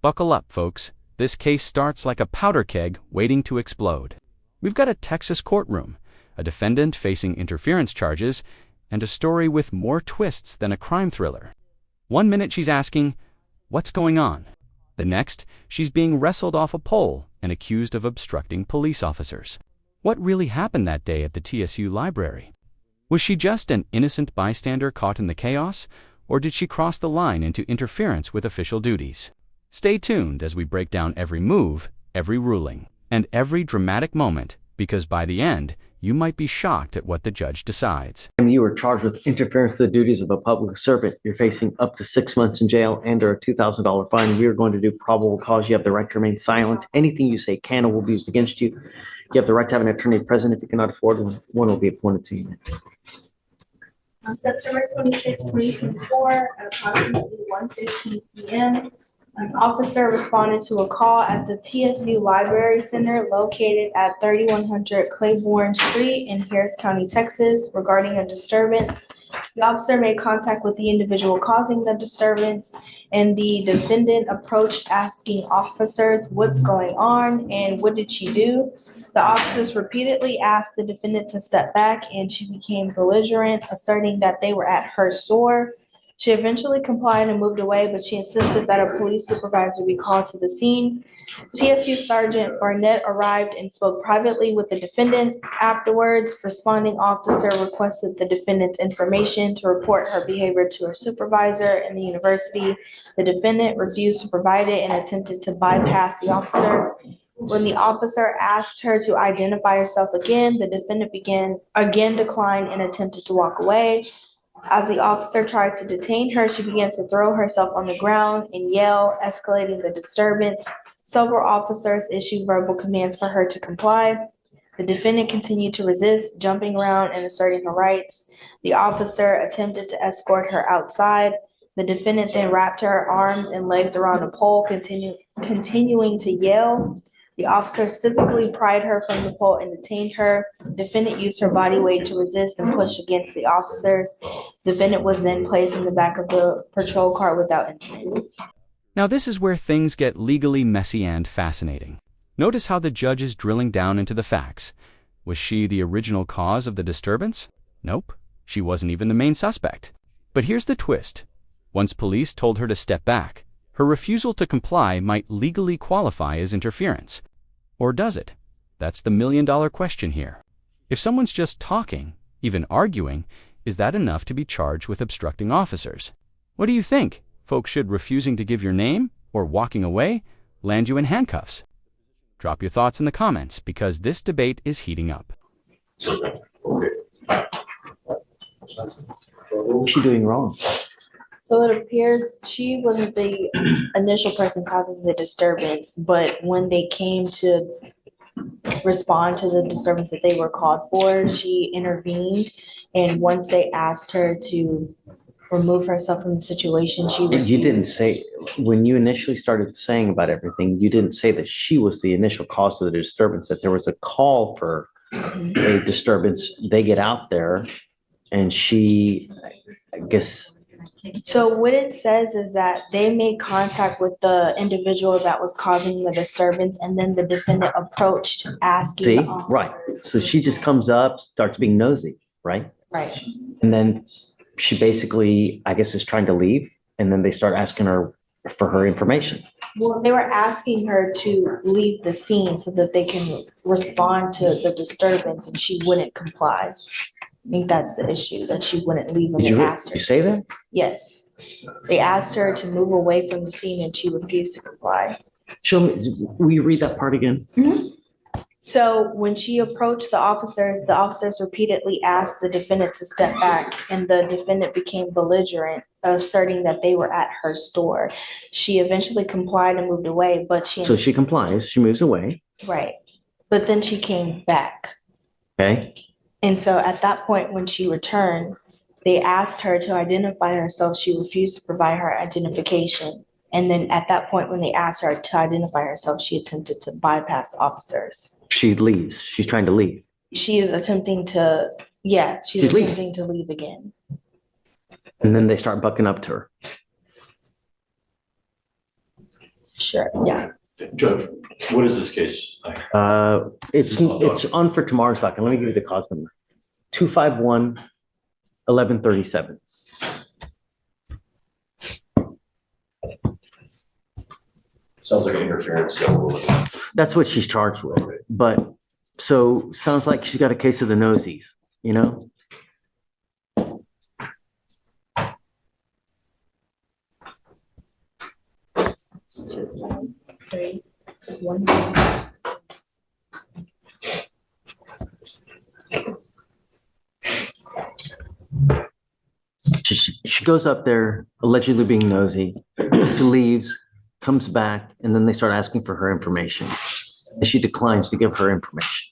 Buckle up, folks. This case starts like a powder keg waiting to explode. We've got a Texas courtroom, a defendant facing interference charges, and a story with more twists than a crime thriller. One minute she's asking, "What's going on?" The next, she's being wrestled off a pole and accused of obstructing police officers. What really happened that day at the TSU library? Was she just an innocent bystander caught in the chaos, or did she cross the line into interference with official duties? Stay tuned as we break down every move, every ruling, and every dramatic moment, because by the end, you might be shocked at what the judge decides. You were charged with interference with the duties of a public servant. You're facing up to 6 months in jail and or a $2,000 fine. We are going to do probable cause. You have the right to remain silent. Anything you say can or will be used against you. You have the right to have an attorney present. If you cannot afford one will be appointed to you. On September 26, 2024, at approximately 1:15 p.m., an officer responded to a call at the TSU Library Center located at 3100 Claiborne Street in Harris County, Texas, regarding a disturbance. The officer made contact with the individual causing the disturbance, and the defendant approached asking officers what's going on and what did she do. The officers repeatedly asked the defendant to step back, and she became belligerent, asserting that they were at her store. She eventually complied and moved away, but she insisted that a police supervisor be called to the scene. TSU Sergeant Barnett arrived and spoke privately with the defendant. Afterwards, responding officer requested the defendant's information to report her behavior to her supervisor in the university. The defendant refused to provide it and attempted to bypass the officer. When the officer asked her to identify herself again, the defendant declined and attempted to walk away. As the officer tried to detain her, she began to throw herself on the ground and yell, escalating the disturbance. Several officers issued verbal commands for her to comply. The defendant continued to resist, jumping around and asserting her rights. The officer attempted to escort her outside. The defendant then wrapped her arms and legs around a pole, continuing to yell. The officers physically pried her from the pole and detained her. The defendant used her body weight to resist and push against the officers. The defendant was then placed in the back of the patrol car without incident. Now this is where things get legally messy and fascinating. Notice how the judge is drilling down into the facts. Was she the original cause of the disturbance? Nope, she wasn't even the main suspect. But here's the twist. Once police told her to step back, her refusal to comply might legally qualify as interference. Or does it? That's the million-dollar question here. If someone's just talking, even arguing, is that enough to be charged with obstructing officers? What do you think? Folks, should refusing to give your name or walking away land you in handcuffs? Drop your thoughts in the comments, because this debate is heating up. What was she doing wrong? So it appears she wasn't the initial person causing the disturbance, but when they came to respond to the disturbance that they were called for, she intervened. And once they asked her to remove herself from the situation, she refused. You didn't say, when you initially started saying about everything, you didn't say that she was the initial cause of the disturbance, that there was a call for a disturbance. They get out there and she, I guess. So what it says is that they made contact with the individual that was causing the disturbance, and then the defendant approached asking. See, right. So she just comes up, starts being nosy, right? Right. And then she basically, I guess, is trying to leave, and then they start asking her for her information. Well, they were asking her to leave the scene so that they can respond to the disturbance, and she wouldn't comply. I think that's the issue, that she wouldn't leave when they asked her. You say that? Yes. They asked her to move away from the scene and she refused to comply. Show me, will you read that part again? Mm-hmm. So when she approached the officers repeatedly asked the defendant to step back, and the defendant became belligerent, asserting that they were at her store. She eventually complied and moved away, but So she complies, she moves away. Right. But then she came back. Okay. And so at that point, when she returned, they asked her to identify herself. She refused to provide her identification. And then at that point, when they asked her to identify herself, she attempted to bypass the officers. She leaves. She's trying to leave. She is attempting to, she's attempting to leave again. And then they start bucking up to her. Sure, yeah. Judge, what is this case? It's on for tomorrow's docket. Let me give you the cause number. 251-1137. Sounds like an interference. That's what she's charged with. But, so, sounds like she's got a case of the nosies, you know? It's 2, 3, 1. She goes up there allegedly being nosy, she leaves, comes back, and then they start asking for her information. And she declines to give her information.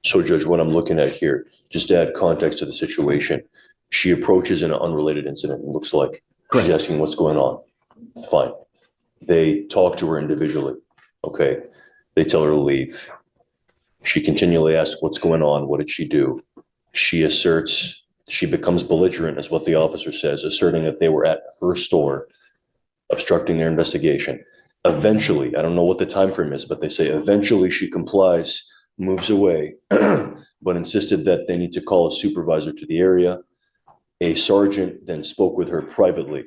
So, Judge, what I'm looking at here, just to add context to the situation, she approaches in an unrelated incident, it looks like. Correct. She's asking what's going on. Fine. They talk to her individually. Okay. They tell her to leave. She continually asks what's going on. What did she do? She asserts, she becomes belligerent, is what the officer says, asserting that they were at her store, obstructing their investigation. Eventually, I don't know what the time frame is, but they say eventually she complies, moves away, but insisted that they need to call a supervisor to the area. A sergeant then spoke with her privately.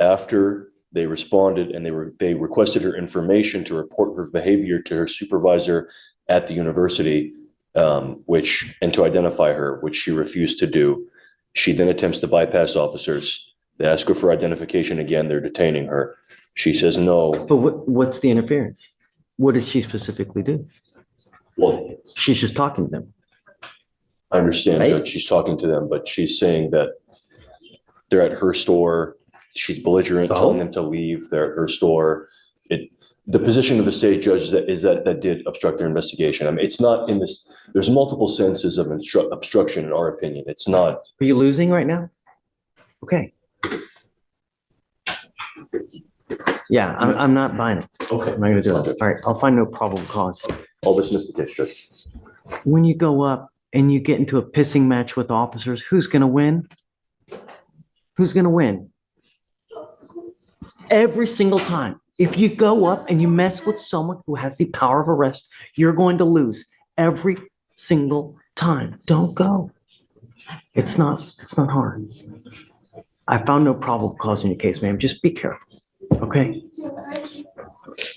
After they responded and they requested her information to report her behavior to her supervisor at the university, and to identify her, which she refused to do. She then attempts to bypass officers. They ask her for identification again. They're detaining her. She says no. But what's the interference? What did she specifically do? Well, She's just talking to them. I understand, Right? Judge, she's talking to them, but she's saying that they're at her store. She's belligerent, So? telling them to leave. They're at her store. The position of the state judge is that did obstruct their investigation. I mean, it's not in this, there's multiple senses of obstruction in our opinion. It's not. Are you losing right now? Okay. Yeah, I'm not buying it. Okay. I'm not gonna do it. All right, I'll find no probable cause. I'll dismiss the case, Judge. When you go up and you get into a pissing match with officers, who's gonna win? Who's gonna win? Every single time. If you go up and you mess with someone who has the power of arrest, you're going to lose every single time. Don't go. It's not hard. I found no probable cause in your case, ma'am. Just be careful. Okay?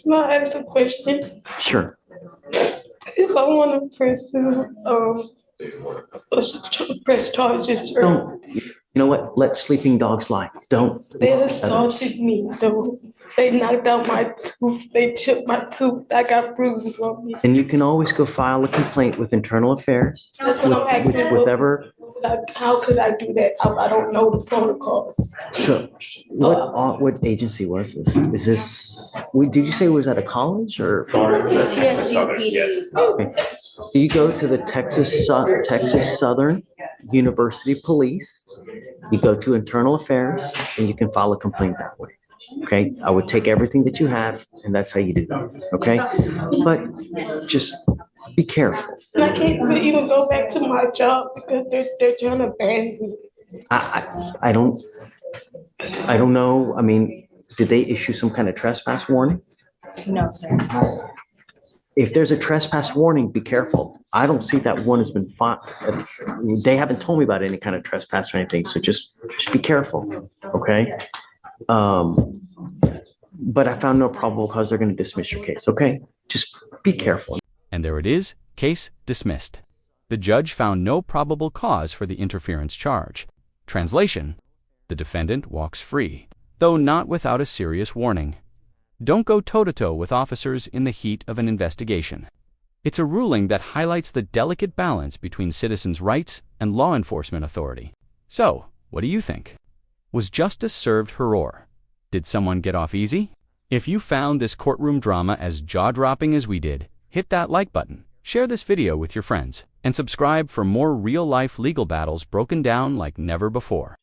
Can I ask a question? Sure. If I want to press charges, or Don't. You know what? Let sleeping dogs lie. Don't. they assaulted me, though. They knocked out my tooth. They chipped my tooth. I got bruises on me. And you can always go file a complaint with internal affairs, That's what I'm asking. whatever. How could I do that? I don't know the protocols. So what agency was this? Is this, did you say it was at a college or? TSU. Okay. So you go to the Texas Southern University Police, you go to internal affairs, and you can file a complaint that way. Okay, I would take everything that you have, and that's how you do that. Okay, but just be careful. And I can't even go back to my job because they're trying to ban me. I don't know. I mean, did they issue some kind of trespass warning? No, sir. If there's a trespass warning, be careful. I don't see that one has been filed. They haven't told me about any kind of trespass or anything, so just be careful, okay? But I found no probable cause. They're going to dismiss your case, okay? Just be careful. And there it is, case dismissed. The judge found no probable cause for the interference charge. Translation: the defendant walks free, though not without a serious warning. Don't go toe-to-toe with officers in the heat of an investigation. It's a ruling that highlights the delicate balance between citizens' rights and law enforcement authority. So, what do you think? Was justice served heror? Did someone get off easy? If you found this courtroom drama as jaw-dropping as we did, hit that like button, share this video with your friends, and And subscribe for more real-life legal battles broken down like never before.